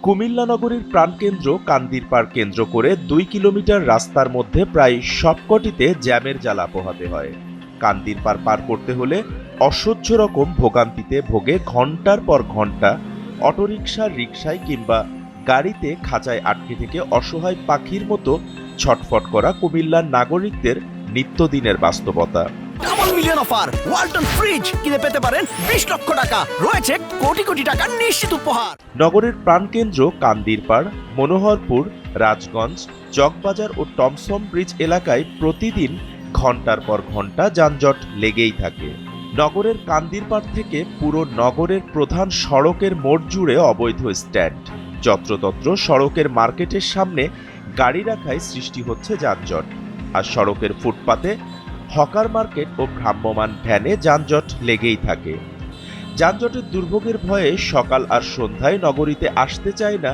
কুমিল্লা নগরীর প্রাণকেন্দ্র কান্দিরপাড় কেন্দ্র করে ২ কিলোমিটার রাস্তার মধ্যে প্রায় সবকটিতে জ্যামের জ্বালা পোহাতে হয়। কান্দিরপাড় পার করতে হলে অসহ্য রকম ভোগান্তিতে ভোগে ঘন্টার পর ঘন্টা অটোরিকশা, রিকশায় কিংবা গাড়িতে খাঁচায় আটকে থেকে অসহায় পাখির মতো ছটফট করা কুমিল্লার নাগরিকদের নিত্যদিনের বাস্তবতা। Double million offer Walton fridge কিনে পেতে পারেন ২০ লক্ষ টাকা, রয়েছে কোটি কোটি টাকার নিশ্চিত উপহার। নগরের প্রাণকেন্দ্র কান্দিরপাড়, মনোহরপুর, রাজগঞ্জ, চকবাজার ও টমসম ব্রিজ এলাকায় প্রতিদিন ঘন্টার পর ঘন্টা যানজট লেগেই থাকে। নগরের কান্দিরপাড় থেকে পুরো নগরের প্রধান সড়কের মোড় জুড়ে অবৈধ স্ট্যান্ড, যত্রতত্র সড়কের মার্কেটের সামনে গাড়ি রাখায় সৃষ্টি হচ্ছে যানজট। আর সড়কের ফুটপাতে হকার মার্কেট ও ভ্রাম্যমাণ ভ্যানে যানজট লেগেই থাকে। যানজটের দুর্ভোগের ভয়ে সকাল আর সন্ধ্যায় নগরীতে আসতে চায় না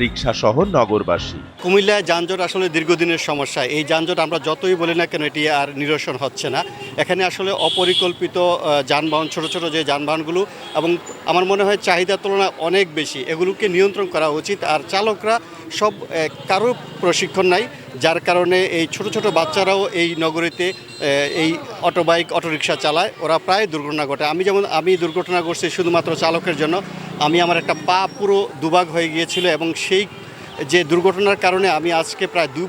রিকশা সহ নগরবাসী। কুমিল্লায় যানজট আসলে দীর্ঘদিনের সমস্যা। এই যানজট আমরা যতই বলি না কেন, এটি আর নিরসন হচ্ছে না। এখানে আসলে অপরিকল্পিত যানবাহন, ছোট ছোট যে যানবাহনগুলো, এবং আমার মনে হয় চাহিদার তুলনায় অনেক বেশি, এগুলোকে নিয়ন্ত্রণ করা উচিত। আর চালকরা সব কারো প্রশিক্ষণ নাই, যার কারণে এই ছোট ছোট বাচ্চারাও এই নগরীতে এই অটোবাইক, অটোরিকশা চালায়, ওরা প্রায় দুর্ঘটনা ঘটে। আমি দুর্ঘটনা করছি শুধুমাত্র চালকের জন্য। আমার একটা পা পুরো দুভাগ হয়ে গিয়েছিল, এবং সেই যে দুর্ঘটনার কারণে আমি আজকে প্রায় ২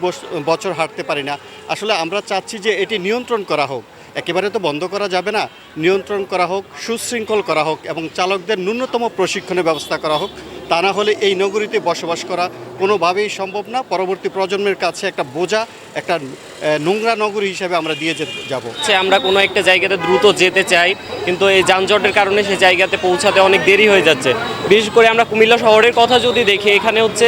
বছর হাঁটতে পারি না। আসলে আমরা চাচ্ছি যে এটি নিয়ন্ত্রণ করা হোক, একেবারে তো বন্ধ করা যাবে না, নিয়ন্ত্রণ করা হোক, সুশৃঙ্খল করা হোক, এবং চালকদের ন্যূনতম প্রশিক্ষণের ব্যবস্থা করা হোক। তা না হলে এই নগরীতে বসবাস করা কোনোভাবেই সম্ভব না। পরবর্তী প্রজন্মের কাছে একটা বোঝা, একটা নোংরা নগরী হিসেবে আমরা দিয়ে যাব। আমরা কোনো একটা জায়গাতে দ্রুত যেতে চাই, কিন্তু এই যানজটের কারণে সেই জায়গাতে পৌঁছাতে অনেক দেরি হয়ে যাচ্ছে। বিশেষ করে আমরা কুমিল্লা শহরের কথা যদি দেখি, এখানে হচ্ছে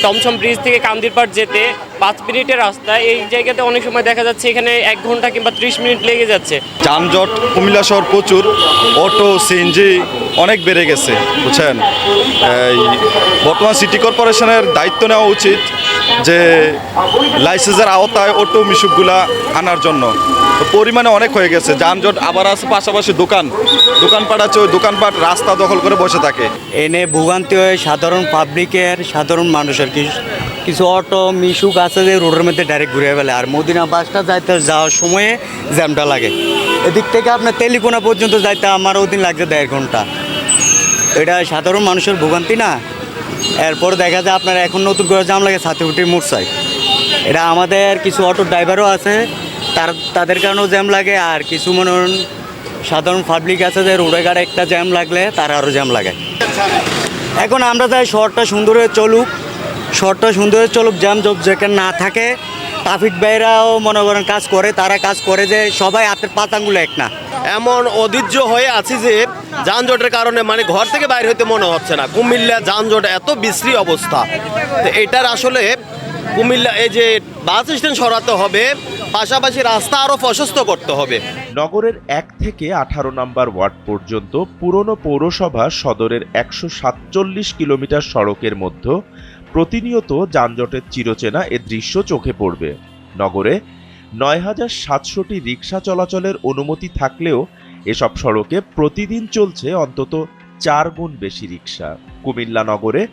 টমসম ব্রিজ থেকে কান্দিরপাড় যেতে ৫ মিনিটের রাস্তা, এই জায়গাতে অনেক সময় দেখা যাচ্ছে এখানে ১ ঘন্টা কিংবা ৩০ মিনিট লেগে যাচ্ছে। যানজট কুমিল্লা শহর প্রচুর, অটো, সিএনজি অনেক বেড়ে গেছে, বুঝছেন। বর্তমান সিটি কর্পোরেশনের দায়িত্ব নেওয়া উচিত যে লাইসেন্সের আওতায় অটো মিশুকগুলা আনার জন্য। পরিমাণে অনেক হয়ে গেছে যানজট। আবার আছে পাশাপাশি দোকানপাট আছে, ওই দোকানপাট রাস্তা দখল করে বসে থাকে। এনে ভোগান্তি হয় সাধারণ পাবলিকের, সাধারণ মানুষের। কিছু অটো মিশুক আছে যে রোডের মধ্যে ডাইরেক্ট ঘুরে ফেলে, আর মদিনা বাসটা যাওয়ার সময়ে জ্যামটা লাগে। এদিক থেকে আপনার তেলিকোনা পর্যন্ত যাইতে আমার ওদিন লাগছে ১.৫ ঘন্টা। এটা সাধারণ মানুষের ভোগান্তি না। এরপর দেখা যায় আপনার এখন নতুন করে জ্যাম লাগে ছাত্রীপুটির মোড়সাই। এটা আমাদের কিছু অটো ড্রাইভারও আছে, তাদের কারণেও জ্যাম লাগে। আর কিছু মনে হন সাধারণ পাবলিক আছে যে রোডে ঘাটে একটা জ্যাম লাগলে তার আরও জ্যাম লাগে। এখন আমরা চাই শহরটা সুন্দর হয়ে চলুক, জ্যাম যেখানে না থাকে। ট্রাফিক ভাইরাও মনে করেন কাজ করে, তারা কাজ করে যে সবাই হাতের পাতাগুলো এক না। এমন অধৈর্য হয়ে আছি যে যানজটের কারণে মানে ঘর থেকে বাইরে হইতে মনে হচ্ছে না। কুমিল্লা যানজট এত বিশ্রী অবস্থা, তো এটার আসলে কুমিল্লা এই যে বাস স্ট্যান্ড সরাতে হবে, পাশাপাশি রাস্তা আরও প্রশস্ত করতে হবে। নগরের ১ থেকে ১৮ নম্বর ওয়ার্ড পর্যন্ত পুরনো পৌরসভা সদরের ১৪৭ কিলোমিটার সড়কের মধ্যে প্রতিনিয়ত যানজটের চিরচেনা এ দৃশ্য চোখে পড়বে। নগরে ৯,৭০০টি রিকশা চলাচলের অনুমতি থাকলেও এসব সড়কে প্রতিদিন চলছে অন্তত ৪ গুণ বেশি রিকশা। কুমিল্লা নগরে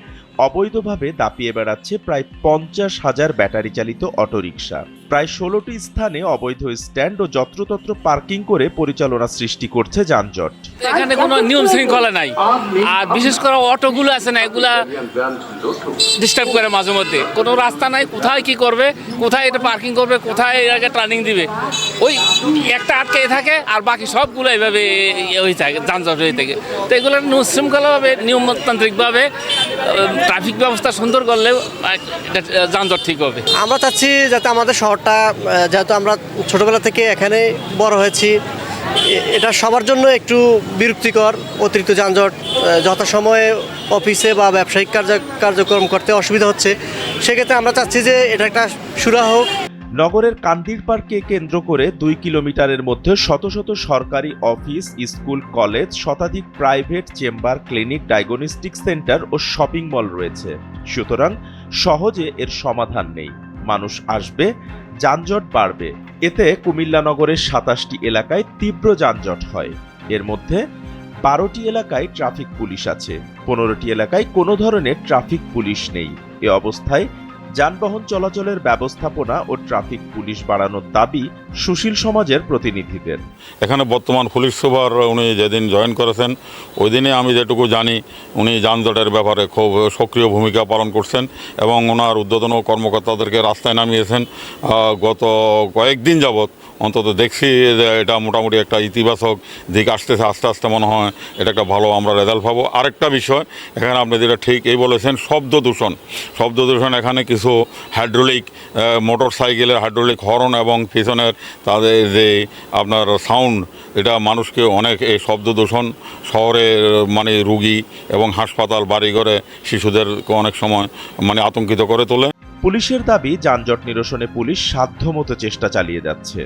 অবৈধভাবে দাপিয়ে বেড়াচ্ছে প্রায় ৫০,০০০ ব্যাটারি চালিত অটোরিকশা। প্রায় ১৬টি স্থানে অবৈধ স্ট্যান্ড ও যত্রতত্র পার্কিং করে পরিচালনা সৃষ্টি করছে যানজট। এখানে কোনো নিয়ম শৃঙ্খলা নাই, আর বিশেষ করে অটোগুলো আছে না, এগুলা ডিস্টার্ব করে মাঝে মধ্যে। কোনো রাস্তা নাই, কোথায় কি করবে, কোথায় এটা পার্কিং করবে, কোথায় এটাকে টার্নিং দিবে, ওই একটা আটকে থাকে, আর বাকি সবগুলো এইভাবে হয়ে থাকে, যানজট হয়ে থাকে। তো এগুলো শৃঙ্খলাভাবে, নিয়মতান্ত্রিকভাবে ট্রাফিক ব্যবস্থা সুন্দর করলে যানজট ঠিক হবে। আমরা চাচ্ছি যাতে আমাদের শহরটা, যেহেতু আমরা ছোটবেলা থেকে এখানে বড় হয়েছি, এটা সবার জন্য একটু বিরক্তিকর। অতিরিক্ত যানজট, যথাসময়ে অফিসে বা ব্যবসায়িক কার্যক্রম করতে অসুবিধা হচ্ছে। সেক্ষেত্রে আমরা চাচ্ছি যে এটা একটা সুরাহা হোক। নগরের কান্দিরপাড়কে কেন্দ্র করে ২ কিলোমিটারের মধ্যে শত শত সরকারি অফিস, স্কুল, কলেজ, শতাধিক private chamber, clinic, diagnostic centre ও শপিং মল রয়েছে। সুতরাং সহজে এর সমাধান নেই। মানুষ আসবে, যানজট বাড়বে। এতে কুমিল্লা নগরের ২৭টি এলাকায় তীব্র যানজট হয়। এর মধ্যে 12টি এলাকায় ট্রাফিক পুলিশ আছে, 15টি এলাকায় কোনো ধরনের ট্রাফিক পুলিশ নেই। এ অবস্থায় যানবাহন চলাচলের ব্যবস্থাপনা ও ট্রাফিক পুলিশ বাড়ানোর দাবি সুশীল সমাজের প্রতিনিধিদের। এখানে বর্তমান পুলিশ সুপার উনি যেদিন জয়েন করেছেন ওই দিনে আমি যেটুকু জানি উনি যানজটের ব্যাপারে খুব সক্রিয় ভূমিকা পালন করছেন এবং ওনার ঊর্ধ্বতন কর্মকর্তাদেরকে রাস্তায় নামিয়েছেন। গত কয়েকদিন যাবৎ অন্তত দেখছি যে এটা মোটামুটি একটা ইতিবাচক দিক আসতেছে। আস্তে আস্তে মনে হয় এটা একটা ভালো আমরা রেজাল্ট পাবো। আরেকটা বিষয় এখানে আপনি যেটা ঠিক এই বলেছেন, শব্দ দূষণ এখানে কিছু হাইড্রোলিক মোটর সাইকেলের হাইড্রোলিক হর্ন এবং পিছনের তাদের যে আপনার সাউন্ড, এটা মানুষকে অনেক এই শব্দ দূষণ শহরে মানে রুগী এবং হাসপাতাল বাড়িঘরে শিশুদের অনেক সময় মানে আতঙ্কিত করে তোলে। পুলিশের দাবি যানজট নিরসনে পুলিশ সাধ্যমতো চেষ্টা চালিয়ে যাচ্ছে।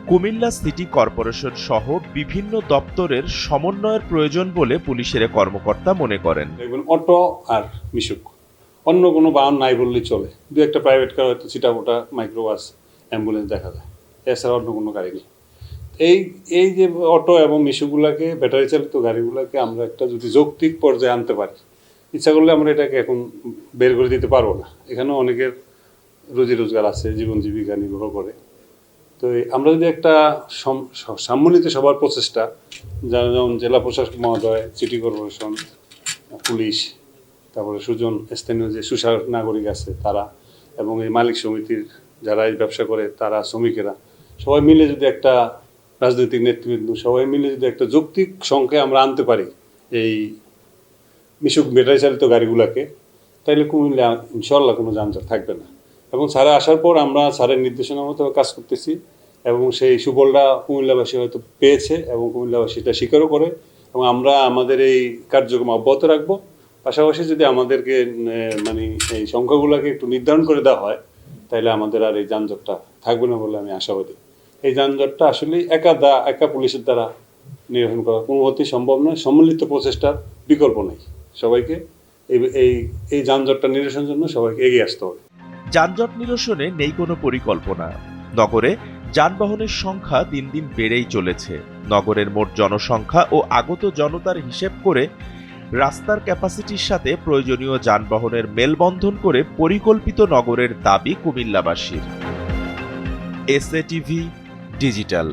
কুমিল্লা সিটি কর্পোরেশন সহ বিভিন্ন দপ্তরের সমন্বয়ের প্রয়োজন বলে পুলিশের কর্মকর্তা মনে করেন। অটো আর মিশুক, অন্য কোনো বাহন নাই বললেই চলে। দু একটা প্রাইভেট কার হয়তো ছিটাফোটা মাইক্রোবাস অ্যাম্বুলেন্স দেখা যায়, এছাড়া অন্য কোনো গাড়ি নেই। এই যে অটো এবং মিশুগুলাকে, ব্যাটারি চালিত গাড়িগুলোকে আমরা একটা যদি যৌক্তিক পর্যায়ে আনতে পারি, ইচ্ছা করলে আমরা এটাকে এখন বের করে দিতে পারবো না। এখানেও অনেকের রুজি রোজগার আছে, জীবন জীবিকা নির্ভর করে। তো আমরা যদি একটা সম্মিলিত সবার প্রচেষ্টা, যেমন জেলা প্রশাসক মহোদয়, সিটি কর্পোরেশন, পুলিশ, তারপরে সুজন স্থানীয় যে সুশাসক নাগরিক আছে তারা, এবং এই মালিক সমিতির যারা এই ব্যবসা করে তারা, শ্রমিকেরা, সবাই মিলে যদি একটা রাজনৈতিক নেতৃবৃন্দ সবাই মিলে যদি একটা যৌক্তিক সংখ্যায় আমরা আনতে পারি এই মিশুক ব্যাটারি চালিত গাড়িগুলোকে, তাইলে কুমিল্লা ইনশাল্লাহ কোনো যানজট থাকবে না। এবং স্যারে আসার পর আমরা স্যারের নির্দেশনা মতো কাজ করতেছি এবং সেই সুফলটা কুমিল্লাবাসী হয়তো পেয়েছে এবং কুমিল্লাবাসী এটা স্বীকারও করে, এবং আমরা আমাদের এই কার্যক্রম অব্যাহত রাখবো। পাশাপাশি যদি আমাদেরকে মানে এই সংখ্যাগুলোকে একটু নির্ধারণ করে দেওয়া হয়, তাহলে আমাদের আর এই যানজটটা থাকবে না বলে আমি আশাবাদী। এই যানজটটা আসলে একা পুলিশের দ্বারা নিরসন করা কোনোমতেই সম্ভব নয়। সম্মিলিত প্রচেষ্টার বিকল্প নেই। সবাইকে এই যানজটটা নিরসনের জন্য সবাইকে এগিয়ে আসতে হবে। যানজট নিরসনে নেই কোনো পরিকল্পনা। নগরে যানবাহনের সংখ্যা দিন দিন বেড়েই চলেছে। নগরের মোট জনসংখ্যা ও আগত জনতার হিসেব করে রাস্তার ক্যাপাসিটির সাথে প্রয়োজনীয় যানবাহনের মেলবন্ধন করে পরিকল্পিত নগরের দাবি কুমিল্লাবাসীর। SATV digital.